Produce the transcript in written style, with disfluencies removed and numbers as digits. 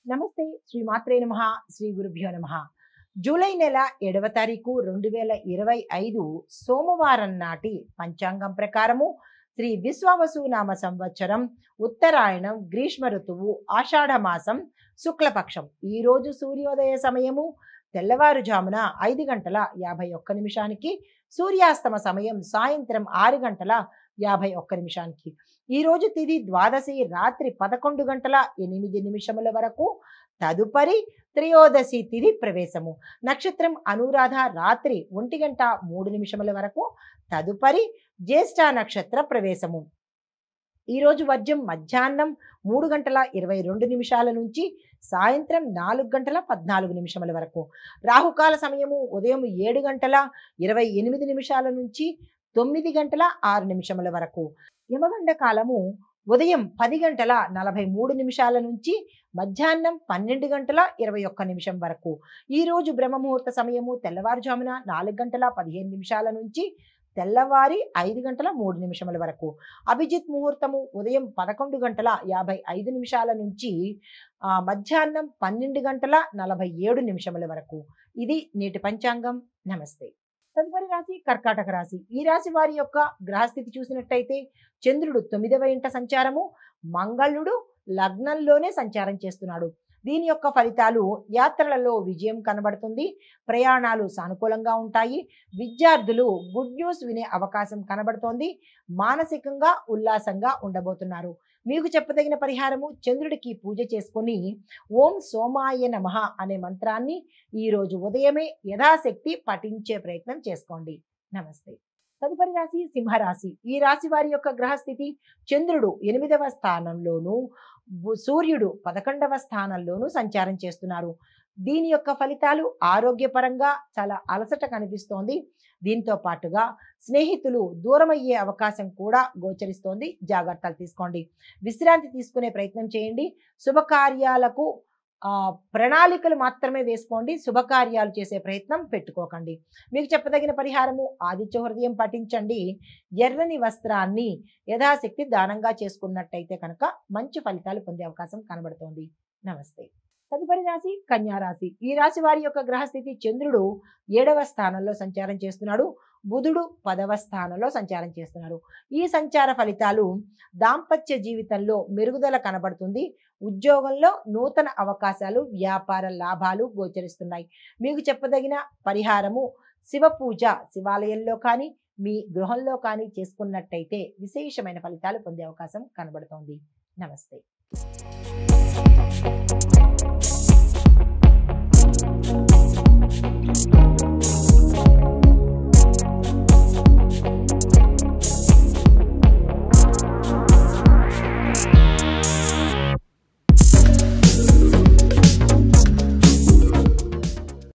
నమస్తే. శ్రీ మాత్రే నమః. శ్రీ గురుభ్యో నమః. జూలై నెల 7వ తారీఖు 2025 సోమవారం నాటి పంచాంగం ప్రకారము శ్రీ విశ్వావసు నామ సంవత్సరం ఉత్తరాయణం గ్రీష్మ ఋతువు ఆషాఢ మాసం శుక్లపక్షం. ఈ రోజు సూర్యోదయ సమయము తెల్లవారుజామున 5:51 సూర్యాస్తమ సమయం సాయంత్రం 6:51. ఈ రోజు తిథి ద్వాదశి రాత్రి 11:08 వరకు. తదుపరి త్రయోదశి తిథి ప్రవేశము. నక్షత్రం అనురాధ రాత్రి 1:03 వరకు. తదుపరి జ్యేష్ఠ నక్షత్ర ప్రవేశము. ఈ రోజు వర్జ్యం మధ్యాహ్నం 3:22 నుంచి సాయంత్రం 4:14 వరకు. రాహుకాల సమయము ఉదయం 7:28 నుంచి 9:06 వరకు. యమగండ కాలము ఉదయం 10:43 నుంచి మధ్యాహ్నం 12:21 వరకు. ఈ రోజు బ్రహ్మముహూర్త సమయము తెల్లవారుజామున 4:15 నుంచి తెల్లవారి 5:03 వరకు. అభిజిత్ ముహూర్తము ఉదయం 11:55 నుంచి మధ్యాహ్నం 12:47 వరకు. ఇది నేటి పంచాంగం. నమస్తే. తదుపరి రాశి కర్కాటక రాశి. ఈ రాశి వారి యొక్క గ్రహస్థితి చూసినట్టయితే చంద్రుడు 9వ ఇంట సంచారము, మంగళుడు లగ్నంలోనే సంచారం చేస్తున్నాడు. దీని యొక్క ఫలితాలు యాత్రలలో విజయం కనబడుతుంది. ప్రయాణాలు సానుకూలంగా ఉంటాయి. విద్యార్థులు గుడ్ న్యూస్ వినే అవకాశం కనబడుతోంది. మానసికంగా ఉల్లాసంగా ఉండబోతున్నారు. మీకు చెప్పదగిన పరిహారము చంద్రుడికి పూజ చేసుకొని ఓం సోమాయ నమః అనే మంత్రాన్ని ఈరోజు ఉదయమే యథాశక్తి పఠించే ప్రయత్నం చేసుకోండి. నమస్తే. తదుపరి రాశి సింహరాశి. ఈ రాశి వారి యొక్క గ్రహస్థితి చంద్రుడు 8వ స్థానంలోను, సూర్యుడు 11వ స్థానంలోను సంచారం చేస్తున్నారు. దీని యొక్క ఫలితాలు ఆరోగ్యపరంగా చాలా అలసట కనిపిస్తోంది. దీంతో పాటుగా స్నేహితులు దూరమయ్యే అవకాశం కూడా గోచరిస్తోంది. జాగ్రత్తలు తీసుకోండి. విశ్రాంతి తీసుకునే ప్రయత్నం చేయండి. శుభకార్యాలకు ప్రణాళికలు మాత్రమే వేసుకోండి. శుభకార్యాలు చేసే ప్రయత్నం పెట్టుకోకండి. మీకు చెప్పదగిన పరిహారము ఆదిత్య హృదయం పఠించండి. ఎర్రని వస్త్రాన్ని యథాశక్తి దానంగా చేసుకున్నట్టయితే కనుక మంచి ఫలితాలు పొందే అవకాశం కనబడుతోంది. నమస్తే. తదుపరి రాశి కన్యా రాశి. ఈ రాశి వారి యొక్క గ్రహస్థితి చంద్రుడు 7వ స్థానంలో సంచారం చేస్తున్నాడు. బుధుడు 10వ స్థానంలో సంచారం చేస్తున్నారు. ఈ సంచార ఫలితాలు దాంపత్య జీవితంలో మెరుగుదల కనబడుతుంది. ఉద్యోగంలో నూతన అవకాశాలు, వ్యాపార లాభాలు గోచరిస్తున్నాయి. మీకు చెప్పదగిన పరిహారము శివ పూజ శివాలయంలో కానీ మీ గృహంలో కానీ చేసుకున్నట్టయితే విశేషమైన ఫలితాలు పొందే అవకాశం కనబడుతోంది. నమస్తే.